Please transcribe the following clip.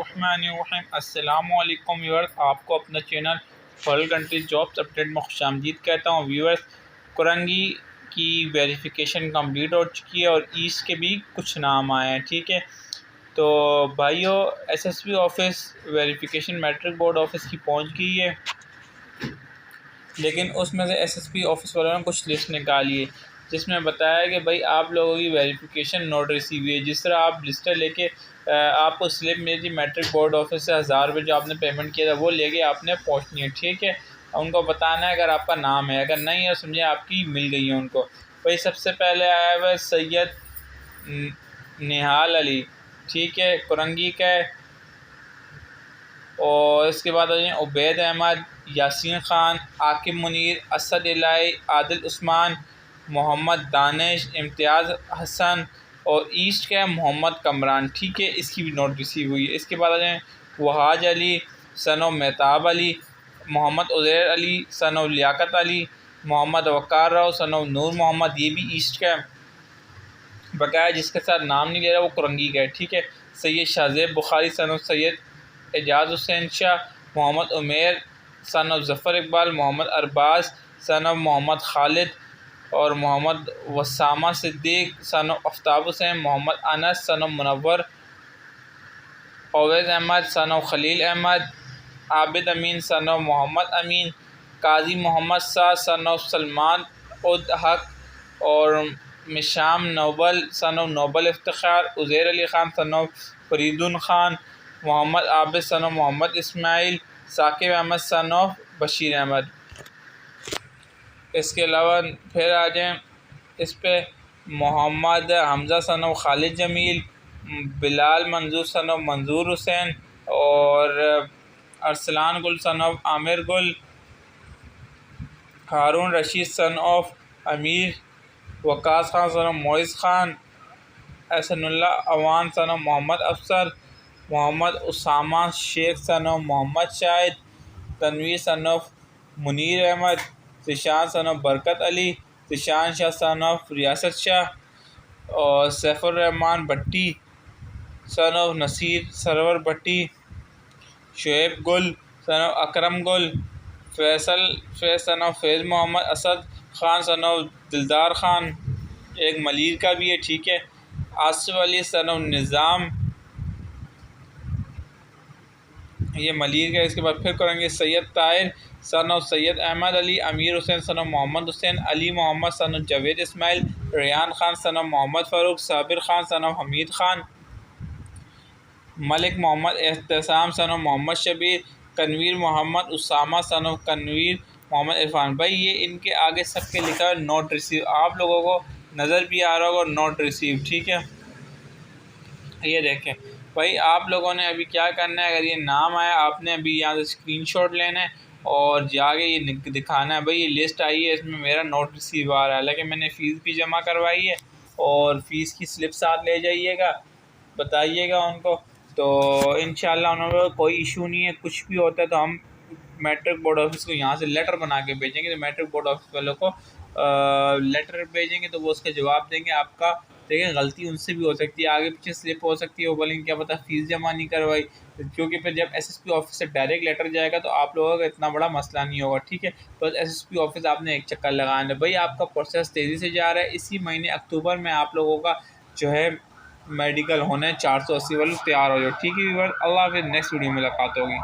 बिस्मिल्लाहिर्रहमानिर्रहीम। अस्सलामु अलैकुम व्यूअर्स, आपको अपना channel foreign country jobs update में खुशामदीद कहता हूँ। व्यूअर्स, कुरंगी की वेरिफिकेशन कंप्लीट हो चुकी है और ईस्ट के भी कुछ नाम आए हैं। ठीक है, तो भाइयों, SSB office verification matric board office की पहुँच गई है, लेकिन उसमें से एसएसबी ऑफिस वालों ने कुछ लिस्ट निकाली है जिसमें बताया कि भाई आप लोगों की वेरिफिकेशन नोट रिसीव हुई है। जिस तरह आप लिस्टें लेके आपको स्लिप मिली थी मैट्रिक बोर्ड ऑफिस से 1000 रुपये जो आपने पेमेंट किया था, वो लेके आपने पहुंचनी है। ठीक है, उनको बताना है अगर आपका नाम है, अगर नहीं है समझे आपकी मिल गई है उनको। भाई सबसे पहले आया हुआ है सैयद निहाल अली, ठीक है, कुरंगी का है। और इसके बाद आ जाए उबैद अहमद, यासीन ख़ान, आकिब मुनीर, असद इलाई, आदिल उस्मान, मोहम्मद दानिश, इम्तियाज़ हसन और ईस्ट का मोहम्मद कमरान। ठीक है, इसकी भी नोट रिसीव हुई है। इसके बाद आ जाए वहाज अली, सनो मेहताब अली, मोहम्मद उज़ैर अली, सनो लियाकत अली, मोहम्मद वक़ार राव, सनो नूर मोहम्मद, ये भी ईस्ट का बकाया जिसके साथ नाम नहीं ले रहा वो कुरंगी का है। ठीक है, Syed Shahzeb Bukhari, son of Syed Ejaz Hussain Shah, Mohammad Umer, son of Zafar Iqbal, Mohammad Arbaz, son of Mohammad Khalid और Mohammad Wasama Siddiq, son of Aftab Hussain, Mohammad Anas, son of Munawwar, Awaiz Ahmed, son of Khalil Ahmed, Abid Amin, son of Mohammad Amin, Qazi Mohammad Shah, son of Salman ud Haq और Misham Noble, son of Noble Iftikhar, Uzair Ali Khan, son of Fareedun Khan, Mohammad Abid, sun of Mohammad Ismail, Saqib Ahmed, son of Bashir Ahmed. इसके अलावा फिर आ जाएँ इस पे Mohammad Hamza, son of Khalid Jameel, Bilal Manzoor, son of मंजूर हुसैन और अरसलान गुल, सन ऑफ आमिर गुल, हारून Rashid, son of Amir, Waqas Khan, son of Moiz Khan, Ehsanullah Awan, son of Mohammad Afsar, Mohammad Usama Sheikh, son of Mohammad Shahid, Tanveer, son of Munir Ahmed, Zeeshan, son of Barkat Ali, Zeeshan Shah, son of Riyasat Shah और Saifurrehman Bhatti, son of Naseer Sarwar Bhatti, Shoaib Gul, son of Akram Gul, Faiz, son of Faiz Mohammad, Asad Khan, son of Dildar Khan, एक मलिर का भी है। ठीक है, आसिफ अली, सन ऑफ निज़ाम, ये मलिर का। इसके बाद फिर करेंगे Syed Tahir, son of Syed Ahmed Ali, Amir Hussain, son of Mohammad Hussain, Ali Mohammad, son of Javed Ismail, Rehan Khan, son of Mohammad Farooq, Sabir Khan, son of Hamid Khan, Malik Mohammad Ehtasham, son of Mohammad Shabbir, Kanveer Mohammad Usama, son of Kanveer Mohammad Irfan. भाई ये इनके आगे सबके लिखा है नोट रिसीव, आप लोगों को नज़र भी आ रहा होगा नोट रिसीव। ठीक है, ये देखें भाई, आप लोगों ने अभी क्या करना है, अगर ये नाम आया आपने अभी यहाँ से स्क्रीनशॉट लेना है और जाके ये दिखाना है। भाई ये लिस्ट आई है, इसमें मेरा नोट रिसीव आ रहा है, हालांकि मैंने फ़ीस भी जमा करवाई है और फ़ीस की स्लिप साथ ले जाइएगा, बताइएगा उनको, तो इंशाल्लाह उन्होंने कोई इशू नहीं है। कुछ भी होता है तो हम मैट्रिक बोर्ड ऑफिस को यहाँ से लेटर बना के भेजेंगे, तो मैट्रिक बोर्ड ऑफिस वालों को लेटर भेजेंगे तो वो उसका जवाब देंगे आपका। देखिए गलती उनसे भी हो सकती है, आगे पीछे स्लिप हो सकती है, वो बोलेंगे क्या पता फ़ीस जमा नहीं करवाई, क्योंकि फिर जब एसएसपी ऑफिस से डायरेक्ट लेटर जाएगा तो आप लोगों का इतना बड़ा मसला नहीं होगा। ठीक है, तो एसएसपी ऑफिस आपने एक चक्कर लगाना है। भाई आपका प्रोसेस तेज़ी से जा रहा है, इसी महीने अक्टूबर में आप लोगों का जो है मेडिकल होना है 480 वाले, तैयार हो जाओ। ठीक है व्यूअर्स, अल्लाह हाफ़िज़, नेक्स्ट वीडियो में मुलाकात होगी।